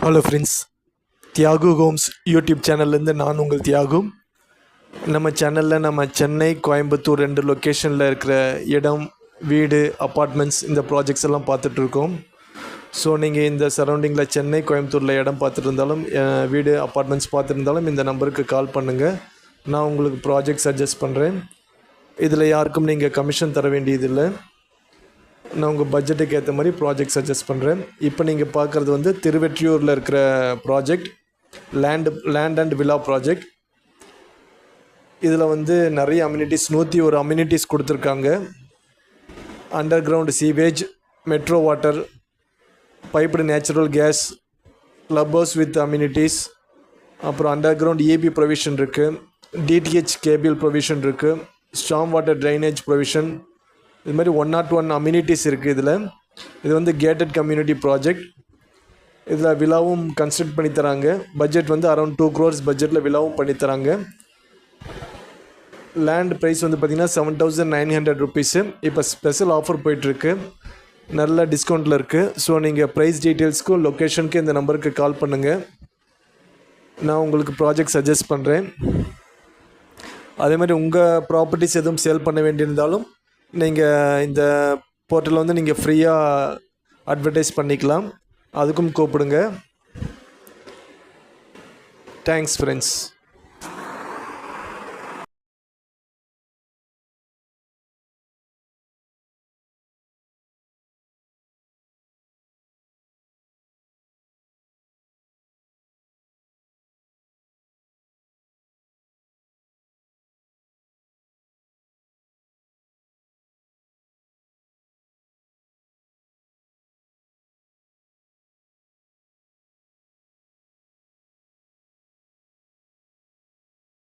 Hello friends, Thiyagu homes YouTube சேனல்லேருந்து நான் உங்கள் தியாகு. நம்ம சேனலில் நம்ம சென்னை, கோயம்புத்தூர் 2 லொக்கேஷனில் இருக்கிற இடம், வீடு, அப்பார்ட்மெண்ட்ஸ் இந்த ப்ராஜெக்ட்ஸ் எல்லாம் பார்த்துட்ருக்கோம். ஸோ நீங்கள் இந்த சரௌண்டிங்கில் சென்னை, கோயம்புத்தூரில் இடம் பார்த்துட்டு இருந்தாலும், வீடு, அப்பார்ட்மெண்ட்ஸ் பார்த்துருந்தாலும் இந்த நம்பருக்கு கால் பண்ணுங்கள். நான் உங்களுக்கு ப்ராஜெக்ட் சஜஸ்ட் பண்ணுறேன். இதில் யாருக்கும் நீங்கள் கமிஷன் தர வேண்டியதில்லை. நான் உங்கள் பட்ஜெட்டுக்கு ஏற்ற மாதிரி ப்ராஜெக்ட் சஜஸ்ட் பண்ணுறேன். இப்போ நீங்கள் பார்க்குறது வந்து திருவெற்றியூரில் இருக்கிற project, land and villa project. இதில் வந்து நிறைய அம்யூனிட்டிஸ், 101 அம்யூனிட்டிஸ் கொடுத்துருக்காங்க. Under ground sewage, metro water, piped natural gas, club house with amenities, அப்புறம் அண்டர் கிரவுண்ட் ஏபி ப்ரொவிஷன் இருக்குது, டிடிஹெச் கேபிள் ப்ரொவிஷன் இருக்குது, ஸ்டார்ம் வாட்டர் ட்ரைனேஜ் ப்ரொவிஷன், இது மாதிரி 101 அம்யூனிட்டிஸ் இருக்குது. இது வந்து கேட்டட் கம்யூனிட்டி ப்ராஜெக்ட். இதில் விழாவும் கன்ஸ்ட்ரக்ட் பண்ணி தராங்க. பட்ஜெட் வந்து அரௌண்ட் 2 crores பட்ஜெட்டில் விழாவும் பண்ணித்தராங்க. லேண்ட் ப்ரைஸ் வந்து பார்த்திங்கன்னா 7,900 rupees. இப்போ ஸ்பெஷல் ஆஃபர் போயிட்டுருக்கு, நல்ல டிஸ்கவுண்ட்டில் இருக்குது. ஸோ நீங்கள் ப்ரைஸ் டீட்டெயில்ஸ்க்கும் லொக்கேஷனுக்கு இந்த நம்பருக்கு கால் பண்ணுங்கள். நான் உங்களுக்கு ப்ராஜெக்ட் சஜஸ்ட் பண்ணுறேன். அதே மாதிரி உங்கள் ப்ராப்பர்ட்டிஸ் எதுவும் சேல் பண்ண வேண்டியிருந்தாலும் நீங்கள் இந்த போர்ட்டலில் வந்து நீங்கள் ஃப்ரீயாக அட்வர்டைஸ் பண்ணிக்கலாம். அதுக்கும் கூப்பிடுங்க. Thanks friends.